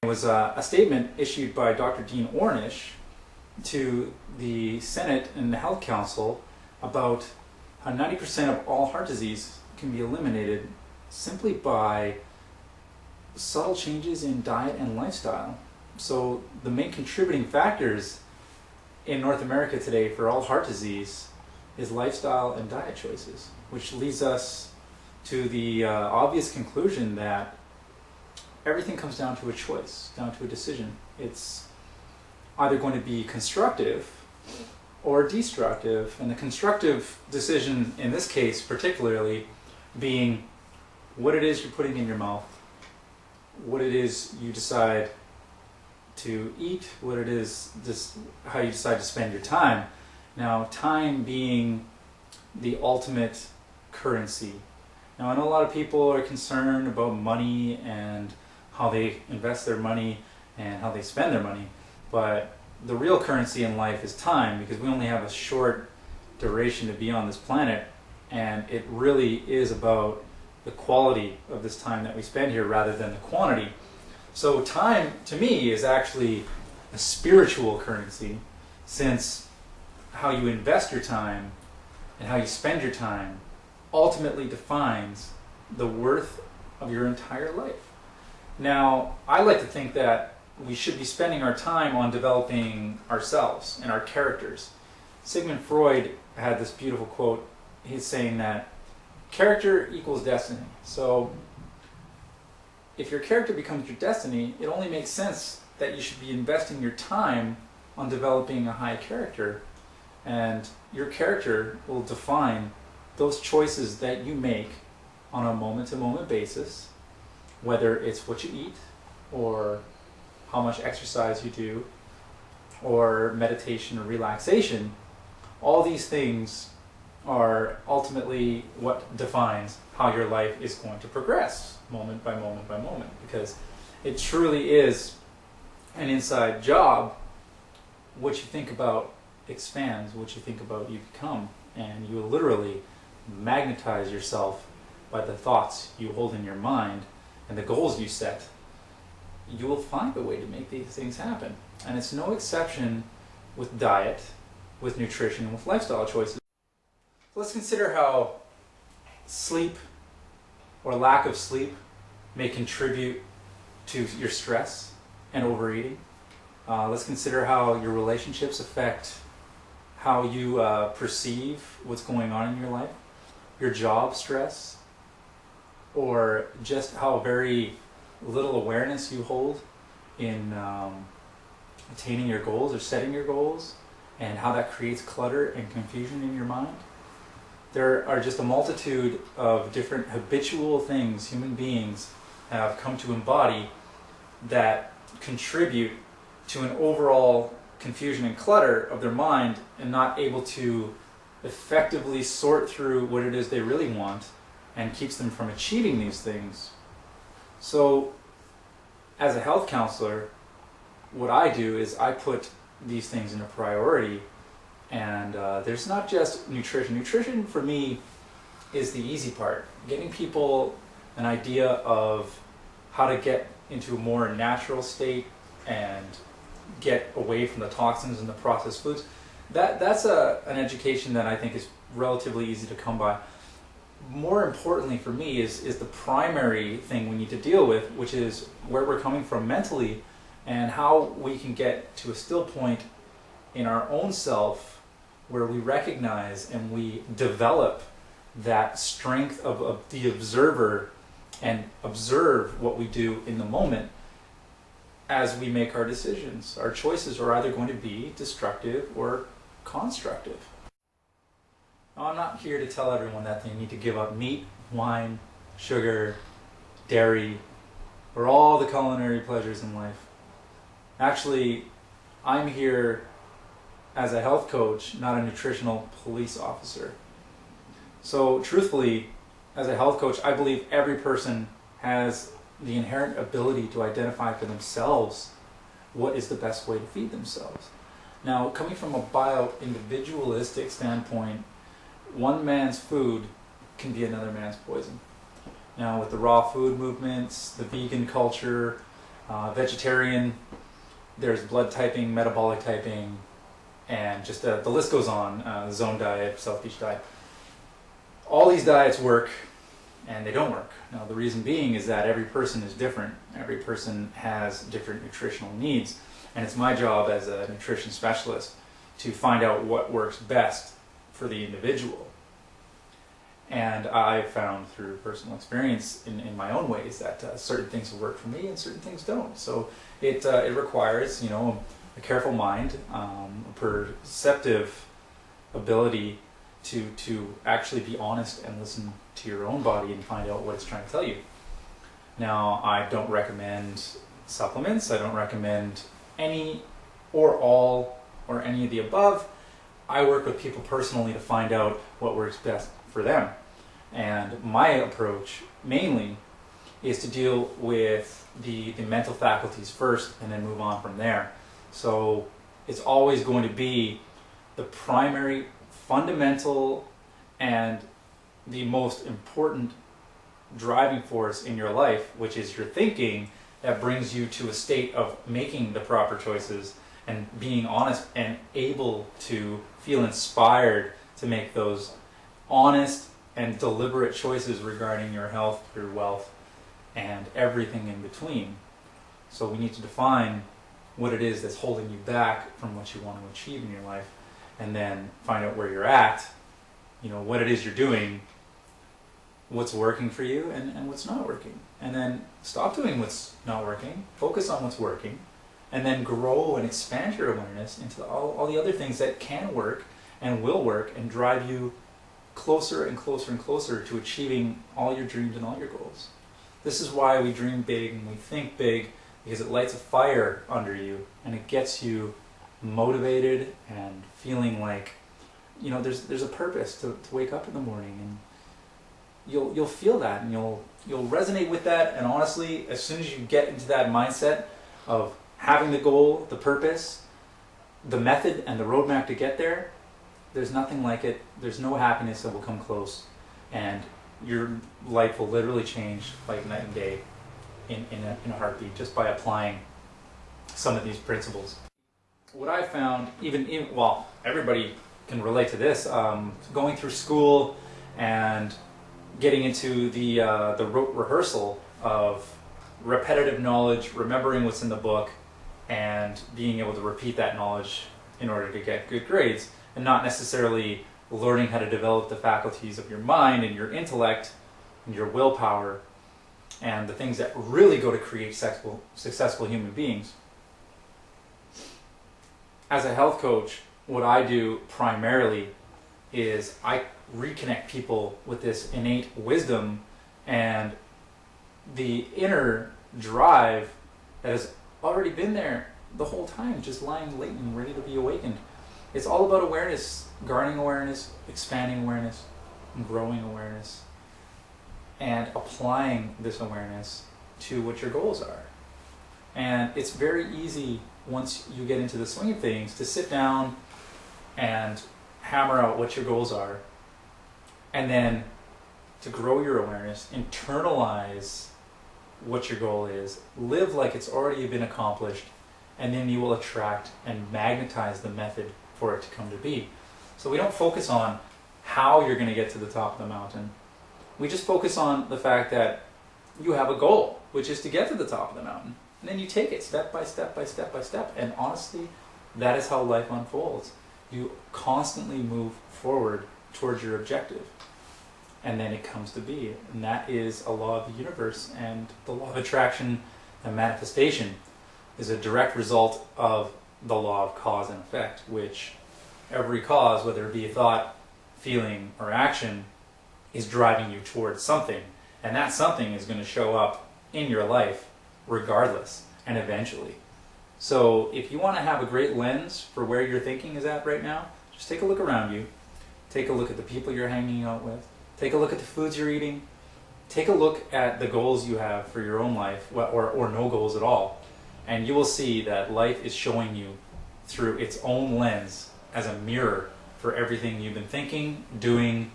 It was a statement issued by Dr. Dean Ornish to the Senate and the Health Council about how 90% of all heart disease can be eliminated simply by subtle changes in diet and lifestyle. So the main contributing factors in North America today for all heart disease is lifestyle and diet choices, which leads us to the obvious conclusion that everything comes down to a choice, down to a decision. It's either going to be constructive or destructive, and the constructive decision in this case particularly being what it is you're putting in your mouth, what it is you decide to eat, what it is, how you decide to spend your time. Now, time being the ultimate currency. Now, I know a lot of people are concerned about money and how they invest their money and how they spend their money, but the real currency in life is time, because we only have a short duration to be on this planet, and it really is about the quality of this time that we spend here rather than the quantity. So time, to me, is actually a spiritual currency, since how you invest your time and how you spend your time ultimately defines the worth of your entire life. Now, I like to think that we should be spending our time on developing ourselves and our characters. Sigmund Freud had this beautiful quote. He's saying that character equals destiny. So if your character becomes your destiny, it only makes sense that you should be investing your time on developing a high character, and your character will define those choices that you make on a moment-to-moment basis, whether it's what you eat, or how much exercise you do, or meditation or relaxation. All these things are ultimately what defines how your life is going to progress, moment by moment by moment, because it truly is an inside job. What you think about expands, what you think about you become, and you will literally magnetize yourself by the thoughts you hold in your mind and the goals you set. You will find a way to make these things happen. And it's no exception with diet, with nutrition, with lifestyle choices. So let's consider how sleep or lack of sleep may contribute to your stress and overeating. Let's consider how your relationships affect how you perceive what's going on in your life, your job stress, or just how very little awareness you hold in attaining your goals or setting your goals, and how that creates clutter and confusion in your mind. There are just a multitude of different habitual things human beings have come to embody that contribute to an overall confusion and clutter of their mind, and not able to effectively sort through what it is they really want, and keeps them from achieving these things. So as a health counselor, what I do is I put these things in a priority, and there's not just nutrition. Nutrition for me is the easy part, getting people an idea of how to get into a more natural state and get away from the toxins and the processed foods. That's an education that I think is relatively easy to come by. More importantly for me is the primary thing we need to deal with, which is where we're coming from mentally, and how we can get to a still point in our own self where we recognize and we develop that strength of the observer and observe what we do in the moment as we make our decisions. Our choices are either going to be destructive or constructive. Now, I'm not here to tell everyone that they need to give up meat, wine, sugar, dairy, or all the culinary pleasures in life. Actually, I'm here as a health coach, not a nutritional police officer. So truthfully, as a health coach, I believe every person has the inherent ability to identify for themselves what is the best way to feed themselves. Now, coming from a bio-individualistic standpoint, one man's food can be another man's poison. Now, with the raw food movements, the vegan culture, vegetarian, there's blood typing, metabolic typing, and just the list goes on, zone diet, South Beach diet. All these diets work and they don't work. Now the reason being is that every person is different. Every person has different nutritional needs, and it's my job as a nutrition specialist to find out what works best for the individual. And I've found through personal experience in my own ways that certain things will work for me and certain things don't. So it requires, a careful mind, a perceptive ability to actually be honest and listen to your own body and find out what it's trying to tell you. Now, I don't recommend supplements. I don't recommend any or all or any of the above. I work with people personally to find out what works best for them. And my approach mainly is to deal with the mental faculties first and then move on from there. So it's always going to be the primary, fundamental, and the most important driving force in your life, which is your thinking, that brings you to a state of making the proper choices and being honest and able to feel inspired to make those honest and deliberate choices regarding your health, your wealth, and everything in between. So we need to define what it is that's holding you back from what you want to achieve in your life, and then find out where you're at, what it is you're doing, what's working for you and what's not working. And then stop doing what's not working, focus on what's working, and then grow and expand your awareness into all the other things that can work and will work and drive you closer and closer and closer to achieving all your dreams and all your goals. This is why we dream big and we think big, because it lights a fire under you and it gets you motivated and feeling like, there's a purpose to wake up in the morning, and you'll feel that and you'll resonate with that. And honestly, as soon as you get into that mindset of having the goal, the purpose, the method, and the roadmap to get there, there's nothing like it. There's no happiness that will come close, and your life will literally change like night and day in a heartbeat just by applying some of these principles. What I found, everybody can relate to this, going through school and getting into the rote rehearsal of repetitive knowledge, remembering what's in the book, and being able to repeat that knowledge in order to get good grades, and not necessarily learning how to develop the faculties of your mind and your intellect and your willpower and the things that really go to create successful human beings. As a health coach, what I do primarily is I reconnect people with this innate wisdom and the inner drive that has already been there the whole time, just lying latent, ready to be awakened. It's all about awareness, garnering awareness, expanding awareness, and growing awareness, and applying this awareness to what your goals are. And it's very easy, once you get into the swing of things, to sit down and hammer out what your goals are, and then to grow your awareness, internalize what your goal is, live like it's already been accomplished, and then you will attract and magnetize the method for it to come to be. So we don't focus on how you're going to get to the top of the mountain. We just focus on the fact that you have a goal, which is to get to the top of the mountain. And then you take it step by step by step by step. And honestly, that is how life unfolds. You constantly move forward towards your objective, and then it comes to be. And that is a law of the universe, and the law of attraction and manifestation is a direct result of the law of cause and effect, which every cause, whether it be a thought, feeling, or action, is driving you towards something. And that something is going to show up in your life regardless and eventually. So if you want to have a great lens for where your thinking is at right now, just take a look around you. Take a look at the people you're hanging out with. Take a look at the foods you're eating. Take a look at the goals you have for your own life, or no goals at all. And you will see that life is showing you through its own lens as a mirror for everything you've been thinking, doing,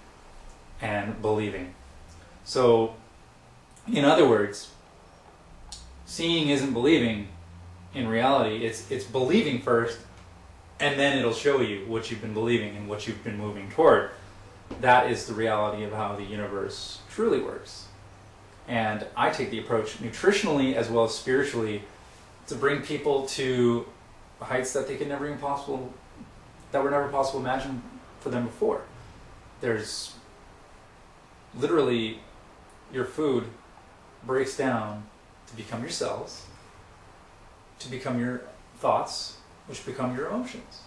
and believing. So, in other words, seeing isn't believing in reality. It's believing first, and then it'll show you what you've been believing and what you've been moving toward. That is the reality of how the universe truly works. And I take the approach nutritionally as well as spiritually to bring people to heights that they could never even possible, that were never possible to imagine for them before. There's literally, your food breaks down to become your cells, to become your thoughts, which become your emotions.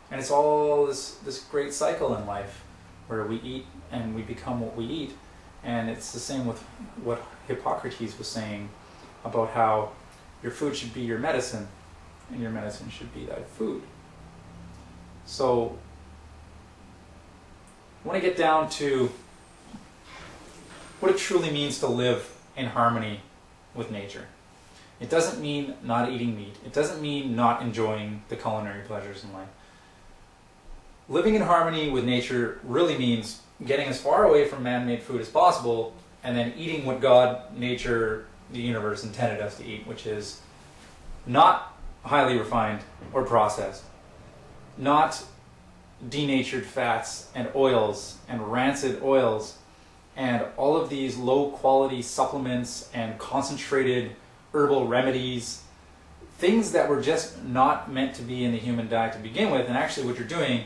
And it's all this great cycle in life where we eat and we become what we eat. And it's the same with what Hippocrates was saying about how your food should be your medicine and your medicine should be that food. So I want to get down to what it truly means to live in harmony with nature. It doesn't mean not eating meat. It doesn't mean not enjoying the culinary pleasures in life. Living in harmony with nature really means getting as far away from man-made food as possible and then eating what God, nature, the universe intended us to eat, which is not highly refined or processed, not denatured fats and oils and rancid oils and all of these low-quality supplements and concentrated herbal remedies, things that were just not meant to be in the human diet to begin with. And actually what you're doing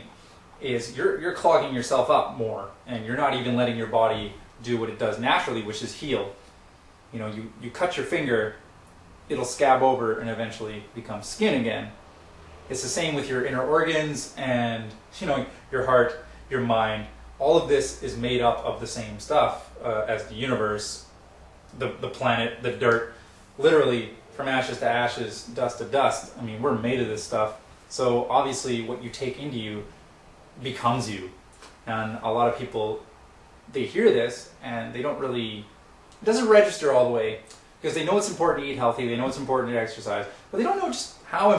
is you're clogging yourself up more, and you're not even letting your body do what it does naturally, which is heal. You know, you cut your finger, it'll scab over and eventually become skin again. It's the same with your inner organs and, you know, your heart, your mind. All of this is made up of the same stuff as the universe, the planet, the dirt, literally from ashes to ashes, dust to dust. I mean, we're made of this stuff. So obviously what you take into you becomes you. And a lot of people, they hear this and they don't really, it doesn't register all the way, because they know it's important to eat healthy, they know it's important to exercise, but they don't know just how